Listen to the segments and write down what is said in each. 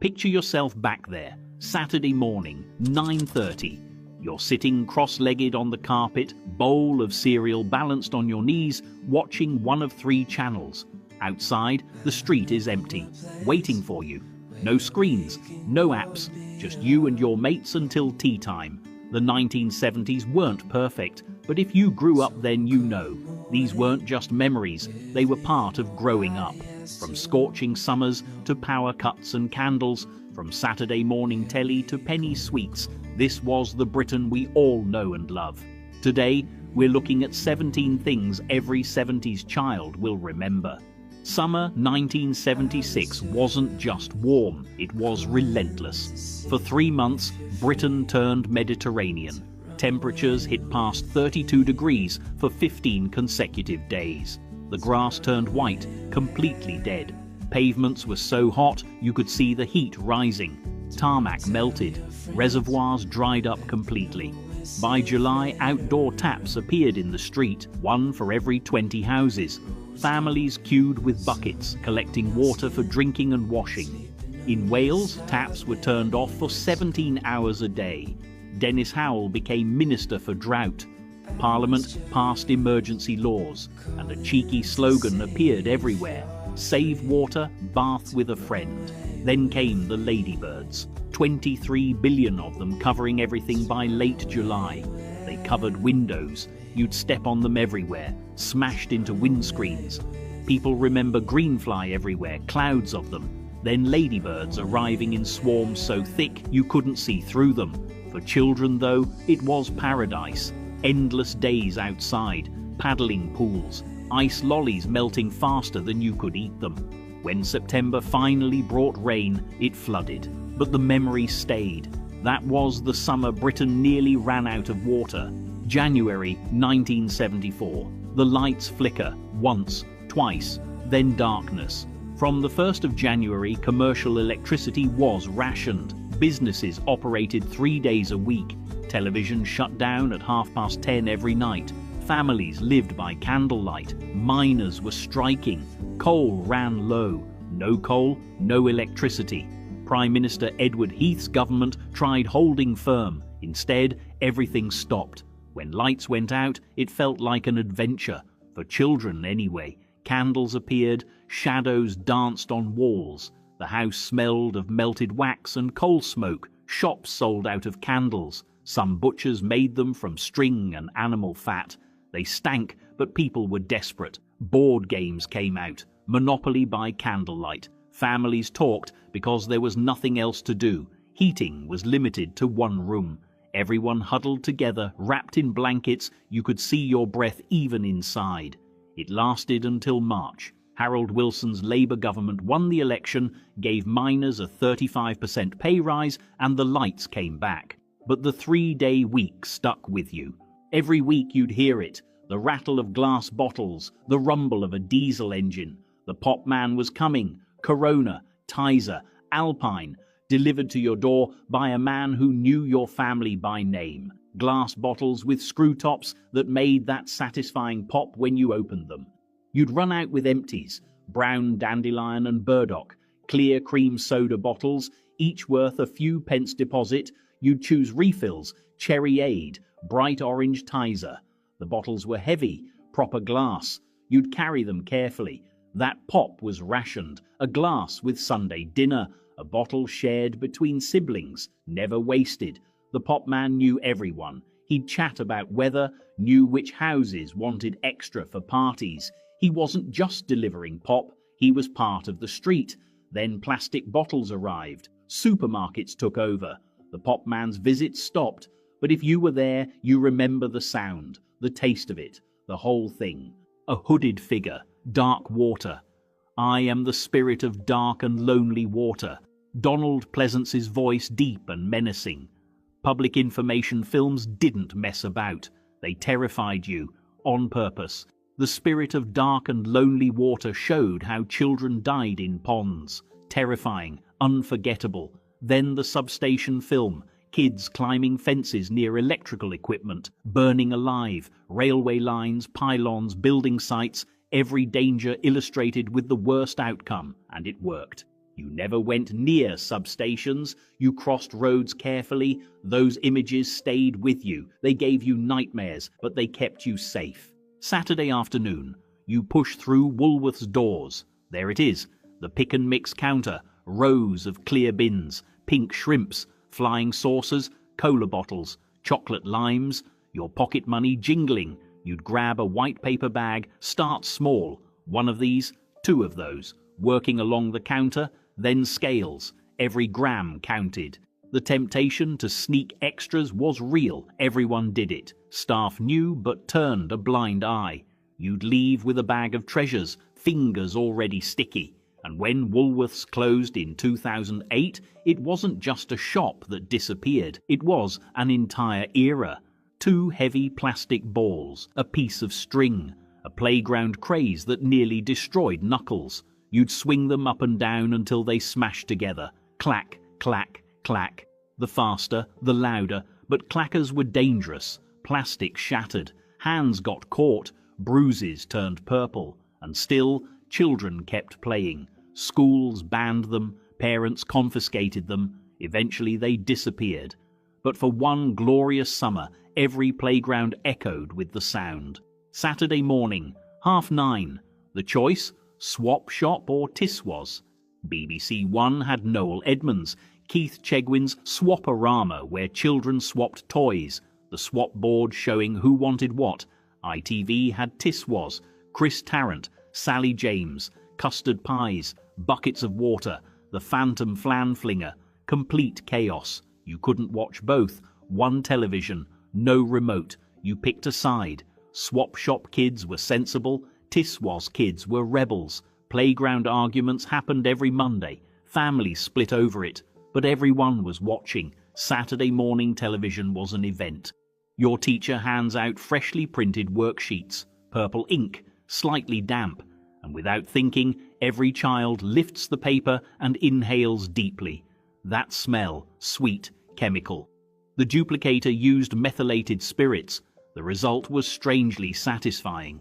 Picture yourself back there, Saturday morning, 9:30. You're sitting cross-legged on the carpet, bowl of cereal balanced on your knees, watching one of 3 channels. Outside, the street is empty, waiting for you. No screens, no apps, just you and your mates until tea time. The 1970s weren't perfect, but if you grew up then you know. These weren't just memories, they were part of growing up. From scorching summers to power cuts and candles, from Saturday morning telly to penny sweets, this was the Britain we all know and love. Today, we're looking at 17 things every 70s child will remember. Summer 1976 wasn't just warm, it was relentless. For 3 months, Britain turned Mediterranean. Temperatures hit past 32 degrees for 15 consecutive days. The grass turned white, completely dead. Pavements were so hot you could see the heat rising. Tarmac melted. Reservoirs dried up completely. By July, outdoor taps appeared in the street, 1 for every 20 houses. Families queued with buckets, collecting water for drinking and washing. In Wales, taps were turned off for 17 hours a day. Dennis Howell became Minister for Drought. Parliament passed emergency laws, and a cheeky slogan appeared everywhere: "Save water, bath with a friend." Then came the ladybirds, 23 billion of them covering everything by late July. They covered windows. You'd step on them everywhere, smashed into windscreens. People remember greenfly everywhere, clouds of them. Then ladybirds arriving in swarms so thick you couldn't see through them. For children, though, it was paradise. Endless days outside, paddling pools, ice lollies melting faster than you could eat them. When September finally brought rain, it flooded. But the memory stayed. That was the summer Britain nearly ran out of water. January 1974. The lights flicker, once, twice, then darkness. From the 1st of January, commercial electricity was rationed. Businesses operated 3 days a week. Television shut down at 10:30 every night. Families lived by candlelight. Miners were striking. Coal ran low. No coal, no electricity. Prime Minister Edward Heath's government tried holding firm. Instead, everything stopped. When lights went out, it felt like an adventure. For children, anyway. Candles appeared, shadows danced on walls. The house smelled of melted wax and coal smoke. Shops sold out of candles. Some butchers made them from string and animal fat. They stank, but people were desperate. Board games came out. Monopoly by candlelight. Families talked because there was nothing else to do. Heating was limited to 1 room. Everyone huddled together, wrapped in blankets. You could see your breath even inside. It lasted until March. Harold Wilson's Labour government won the election, gave miners a 35% pay rise, and the lights came back. But the 3-day week stuck with you. Every week you'd hear it, the rattle of glass bottles, the rumble of a diesel engine. The pop man was coming, Corona, Tizer, Alpine, delivered to your door by a man who knew your family by name. Glass bottles with screw tops that made that satisfying pop when you opened them. You'd run out with empties, brown dandelion and burdock, clear cream soda bottles, each worth a few pence deposit. You'd choose refills, Cherryade, bright orange Tizer. The bottles were heavy, proper glass. You'd carry them carefully. That pop was rationed, a glass with Sunday dinner, a bottle shared between siblings, never wasted. The pop man knew everyone. He'd chat about weather, knew which houses wanted extra for parties. He wasn't just delivering pop, he was part of the street. Then plastic bottles arrived. Supermarkets took over. The pop man's visits stopped. But if you were there, you remember the sound, the taste of it, the whole thing. A hooded figure, dark water. I am the spirit of dark and lonely water. Donald Pleasance's voice deep and menacing. Public information films didn't mess about. They terrified you, on purpose. The spirit of dark and lonely water showed how children died in ponds. Terrifying, unforgettable. Then the substation film. Kids climbing fences near electrical equipment, burning alive, railway lines, pylons, building sites, every danger illustrated with the worst outcome, and it worked. You never went near substations. You crossed roads carefully. Those images stayed with you. They gave you nightmares, but they kept you safe. Saturday afternoon, you push through Woolworth's doors. There it is, the pick and mix counter, rows of clear bins, pink shrimps, flying saucers, cola bottles, chocolate limes, your pocket money jingling. You'd grab a white paper bag, start small, one of these, two of those, working along the counter, then scales. Every gram counted. The temptation to sneak extras was real. Everyone did it. Staff knew but turned a blind eye. You'd leave with a bag of treasures, fingers already sticky. And when Woolworths closed in 2008, it wasn't just a shop that disappeared. It was an entire era. 2 heavy plastic balls, a piece of string, a playground craze that nearly destroyed Knuckles. You'd swing them up and down until they smashed together. Clack, clack, clack. The faster, the louder, but clackers were dangerous. Plastic shattered, hands got caught, bruises turned purple, and still, children kept playing. Schools banned them, parents confiscated them. Eventually they disappeared. But for one glorious summer, every playground echoed with the sound. Saturday morning, 9:30. The choice? Swap Shop or Tiswas. BBC One had Noel Edmonds, Keith Chegwin's Swap-O-Rama, where children swapped toys, the swap board showing who wanted what. ITV had Tiswas, Chris Tarrant, Sally James, custard pies, buckets of water, the phantom flan flinger, complete chaos. You couldn't watch both. One television, no remote. You picked a side. Swap Shop kids were sensible. Tiswas kids were rebels. Playground arguments happened every Monday. Families split over it. But everyone was watching. Saturday morning television was an event. Your teacher hands out freshly printed worksheets, purple ink, slightly damp, and without thinking, every child lifts the paper and inhales deeply. That smell, sweet, chemical. The duplicator used methylated spirits. The result was strangely satisfying.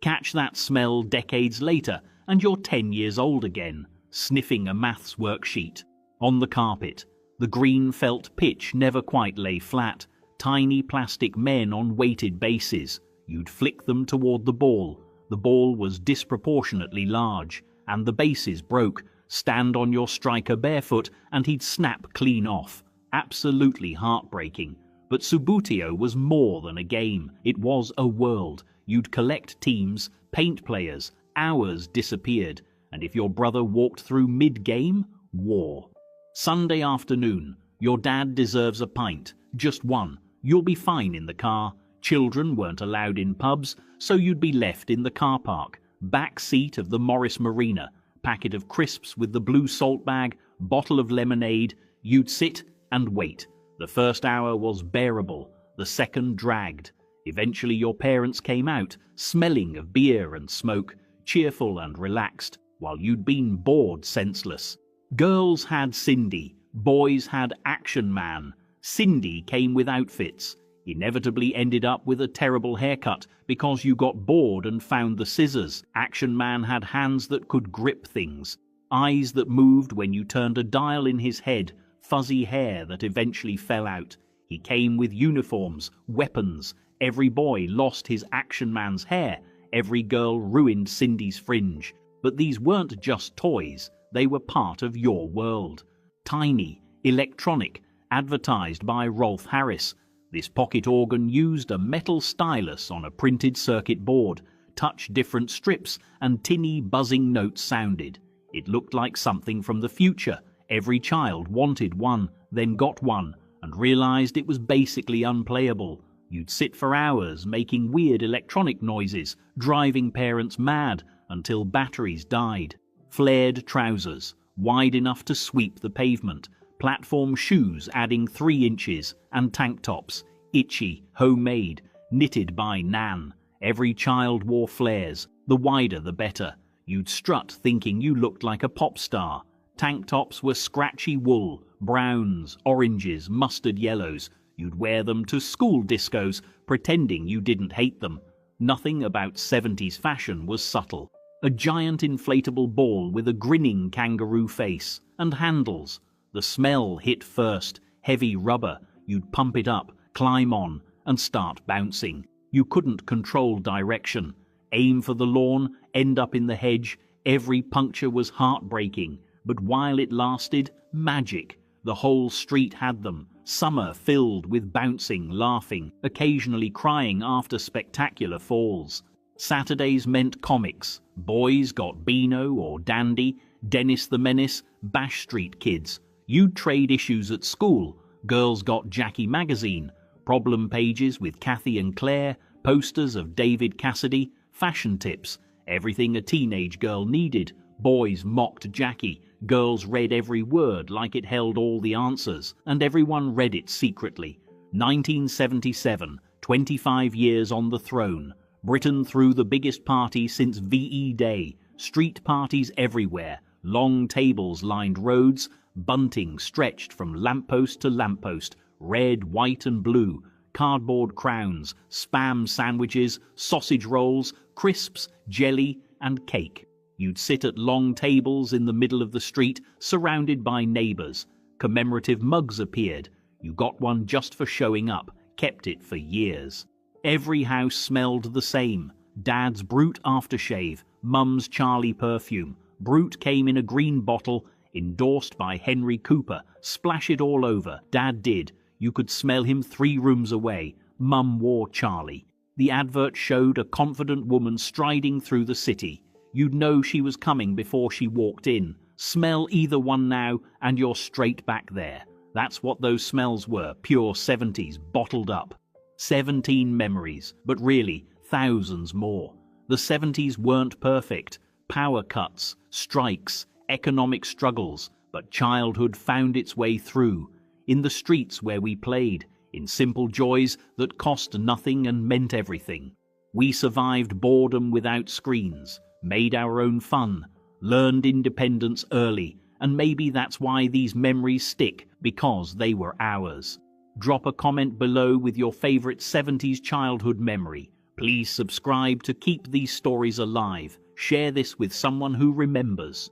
Catch that smell decades later, and you're 10 years old again, sniffing a maths worksheet. On the carpet, the green felt pitch never quite lay flat. Tiny plastic men on weighted bases. You'd flick them toward the ball. The ball was disproportionately large, and the bases broke. Stand on your striker barefoot, and he'd snap clean off. Absolutely heartbreaking. But Subbuteo was more than a game. It was a world. You'd collect teams, paint players. Hours disappeared. And if your brother walked through mid-game, war. Sunday afternoon. Your dad deserves a pint. Just one. You'll be fine in the car. Children weren't allowed in pubs, so you'd be left in the car park. Back seat of the Morris Marina. Packet of crisps with the blue salt bag. Bottle of lemonade. You'd sit and wait. The first hour was bearable. The second dragged. Eventually your parents came out, smelling of beer and smoke, cheerful and relaxed, while you'd been bored senseless. Girls had Cindy. Boys had Action Man. Cindy came with outfits. Inevitably ended up with a terrible haircut because you got bored and found the scissors. Action Man had hands that could grip things, eyes that moved when you turned a dial in his head, fuzzy hair that eventually fell out. He came with uniforms, weapons. Every boy lost his Action Man's hair. Every girl ruined Cindy's fringe. But these weren't just toys. They were part of your world. Tiny, electronic, advertised by Rolf Harris. This pocket organ used a metal stylus on a printed circuit board. Touch different strips and tinny buzzing notes sounded. It looked like something from the future. Every child wanted one, then got one, and realized it was basically unplayable. You'd sit for hours making weird electronic noises, driving parents mad until batteries died. Flared trousers, wide enough to sweep the pavement. Platform shoes adding 3 inches, and tank tops, itchy, homemade, knitted by Nan. Every child wore flares, the wider the better. You'd strut thinking you looked like a pop star. Tank tops were scratchy wool, browns, oranges, mustard yellows. You'd wear them to school discos, pretending you didn't hate them. Nothing about 70s fashion was subtle. A giant inflatable ball with a grinning kangaroo face and handles. The smell hit first, heavy rubber. You'd pump it up, climb on, and start bouncing. You couldn't control direction. Aim for the lawn, end up in the hedge. Every puncture was heartbreaking, but while it lasted, magic. The whole street had them. Summer filled with bouncing, laughing, occasionally crying after spectacular falls. Saturdays meant comics. Boys got Beano or Dandy, Dennis the Menace, Bash Street Kids. You'd trade issues at school. Girls got Jackie magazine, problem pages with Kathy and Claire, posters of David Cassidy, fashion tips, everything a teenage girl needed. Boys mocked Jackie. Girls read every word like it held all the answers, and everyone read it secretly. 1977, 25 years on the throne. Britain threw the biggest party since VE Day. Street parties everywhere. Long tables lined roads. Bunting stretched from lamppost to lamppost. Red, white and blue. Cardboard crowns. Spam sandwiches. Sausage rolls. Crisps. Jelly and cake. You'd sit at long tables in the middle of the street, surrounded by neighbours. Commemorative mugs appeared. You got one just for showing up, kept it for years. Every house smelled the same. Dad's Brute aftershave, Mum's Charlie perfume. Brute came in a green bottle, endorsed by Henry Cooper. Splash it all over. Dad did. You could smell him 3 rooms away. Mum wore Charlie. The advert showed a confident woman striding through the city. You'd know she was coming before she walked in. Smell either one now and you're straight back there. That's what those smells were, pure 70s, bottled up. 17 memories, but really thousands more. The 70s weren't perfect. Power cuts, strikes, economic struggles, but childhood found its way through. In the streets where we played, in simple joys that cost nothing and meant everything. We survived boredom without screens. Made our own fun, learned independence early, and maybe that's why these memories stick, because they were ours. Drop a comment below with your favourite 70s childhood memory. Please subscribe to keep these stories alive. Share this with someone who remembers.